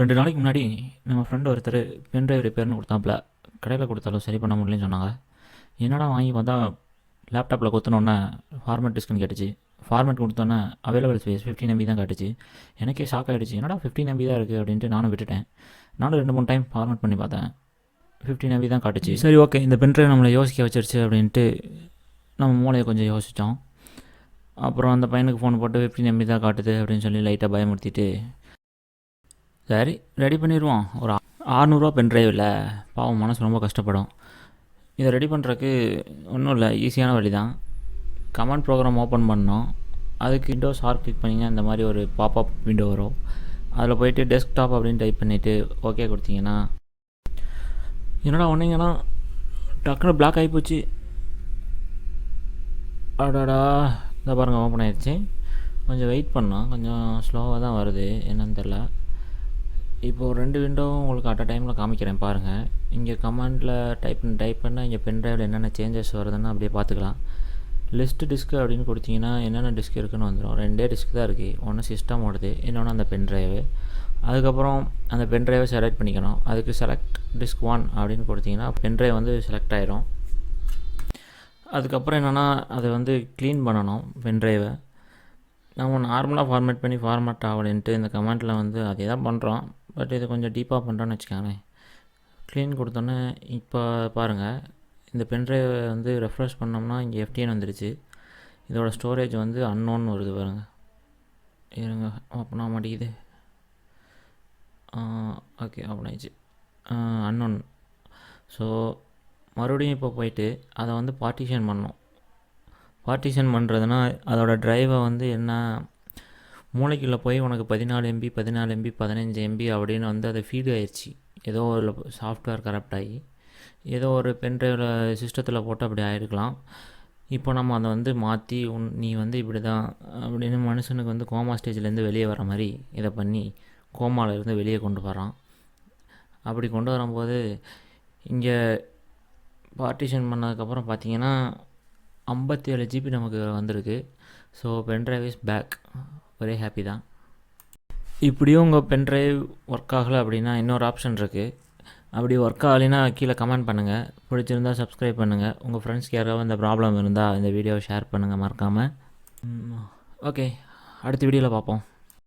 2 நாளைக்கு முன்னாடி நம்ம ஃப்ரெண்டு ஒருத்தர் பென்ட்ரைவ் ரிப்பேர்னு கொடுத்தாப்புல. கடையில் கொடுத்தாலும் சரி பண்ண முடியலன்னு சொன்னாங்க. என்னடா வாங்கி பார்த்தா லேப்டாப்பில் குத்தினோன்னே ஃபார்மேட் டிஸ்க்னு கேட்டுச்சு. ஃபார்மேட் கொடுத்தோன்னே அவைலபிள் ஸ்பேஸ் 15 MB தான் காட்டுச்சு. எனக்கே ஷாக் ஆகிடுச்சு. என்னடா 15 MB தான் இருக்குது அப்படின்ட்டு நானும் விட்டுட்டேன். நானும் 2-3 டைம் ஃபார்மேட் பண்ணி பார்த்தேன். 15 MB தான் காட்டுச்சு. சரி ஓகே, இந்த பென்ட்ரைவ் நம்மளை யோசிக்க வச்சிருச்சு அப்படின்ட்டு நம்ம மூளையை கொஞ்சம் யோசித்தோம். அப்புறம் அந்த பையனுக்கு ஃபோன் போட்டு 15 MB தான் காட்டுது அப்படின்னு சொல்லி லைட்டாக பயமுறுத்திட்டு சரி ரெடி பண்ணிடுவோம். ஒரு 600 பென்ட்ரைவ் இல்லை, பாவம் மனசு ரொம்ப கஷ்டப்படும். இதை ரெடி பண்ணுறதுக்கு ஒன்றும் இல்லை, ஈஸியான வழி தான். கமாண்ட் ப்ரோக்ராம் ஓப்பன் பண்ணோம். அதுக்கு விண்டோஸ் ஆர் கிளிக் பண்ணிங்க, இந்த மாதிரி ஒரு பாப்அப் விண்டோ வரும். அதில் போயிட்டு டெஸ்க்டாப் அப்படின்னு டைப் பண்ணிவிட்டு ஓகே கொடுத்தீங்கன்னா என்னடா ஒன்றிங்கன்னா டக்குனு பிளாக் ஆகிப்போச்சு. அடாடா, இதை பாருங்கள் ஓப்பன் ஆகிடுச்சு. கொஞ்சம் வெயிட் பண்ணோம், கொஞ்சம் ஸ்லோவாக தான் வருது, என்னன்னு தெரில. இப்போது 2 விண்டோவும் உங்களுக்கு அட் அ டைமில் காமிக்கிறேன் பாருங்கள். இங்கே கமாண்டில் டைப் பண்ணால் இங்கே பென்ட்ரைவில் என்னென்ன சேஞ்சஸ் வருதுன்னு அப்படியே பார்த்துக்கலாம். லிஸ்ட்டு டிஸ்க்கு அப்படின்னு கொடுத்தீங்கன்னா என்னென்ன டிஸ்க் இருக்குதுன்னு வந்துடும். 2 டிஸ்க் தான் இருக்குது. ஒன்று சிஸ்டம் ஓடுது, இன்னொன்று அந்த பென்ட்ரைவு. அதுக்கப்புறம் அந்த பென்ட்ரைவை செலக்ட் பண்ணிக்கணும். அதுக்கு செலக்ட் டிஸ்க் 1 அப்படின்னு கொடுத்தீங்கன்னா பென்ட்ரைவ் வந்து செலக்ட் ஆகிரும். அதுக்கப்புறம் என்னென்னா அதை வந்து க்ளீன் பண்ணணும். பென்ட்ரைவை நம்ம நார்மலாக ஃபார்மேட் பண்ணி ஃபார்மேட் ஆகலைன்ட்டு இந்த கமெண்ட்டில் வந்து அதே தான் பண்ணுறோம். பட் இது கொஞ்சம் டீப்பாக பண்ணுறோன்னு வச்சுக்கோங்களேன். க்ளீன் கொடுத்தோன்னே இப்போ பாருங்கள், இந்த பென்ட்ரைவை வந்து ரெஃப்ரெஷ் பண்ணோம்னா இங்கே FTN வந்துடுச்சு. இதோட ஸ்டோரேஜ் வந்து அன்னோன்னு வருது பாருங்கள். இருங்க, ஓப்பன் ஆக மாட்டேங்குது. ஓகே, ஓப்பன் ஆகிடுச்சு. அன்னோன். ஸோ மறுபடியும் இப்போ போயிட்டு அதை வந்து பார்ட்டிஷன் பண்ணோம். பார்ட்டிஷன் பண்ணுறதுனா அதோட ட்ரைவை வந்து என்ன மூளைக்குள்ளே போய் உனக்கு 14 MB 15 MB அப்படின்னு வந்து அது ஃபீடு ஆயிடுச்சு. ஏதோ ஒரு சாஃப்ட்வேர் கரப்ட் ஆகி ஏதோ ஒரு பென்ட்ரைவில் சிஸ்டத்தில் போட்டு அப்படி ஆகிருக்கலாம். இப்போ நம்ம அதை வந்து மாற்றி நீ வந்து இப்படி தான் அப்படின்னு மனுஷனுக்கு வந்து கோமா ஸ்டேஜ்லேருந்து வெளியே வர மாதிரி இதை பண்ணி கோமாவிலேருந்து வெளியே கொண்டு வரான். அப்படி கொண்டு வரும்போது இங்கே பார்ட்டிஷன் பண்ணதுக்கப்புறம் பார்த்தீங்கன்னா 57 GB நமக்கு வந்திருக்கு. So pen drive is back. ஒரே ஹாப்பி தான். இப்படியும் உங்கள் பென்ட்ரைவ் ஒர்க் ஆகலை அப்படின்னா இன்னொரு ஆப்ஷன் இருக்குது. அப்படி ஒர்க் ஆகலைன்னா கீழே கமெண்ட் பண்ணுங்கள். பிடிச்சிருந்தால் சப்ஸ்கிரைப் பண்ணுங்கள். உங்கள் ஃப்ரெண்ட்ஸ்க்கு யாராவது இந்த ப்ராப்ளம் இருந்தால் இந்த வீடியோவை ஷேர் பண்ணுங்கள் மறக்காமல். ஓகே, அடுத்த வீடியோவில் பார்ப்போம்.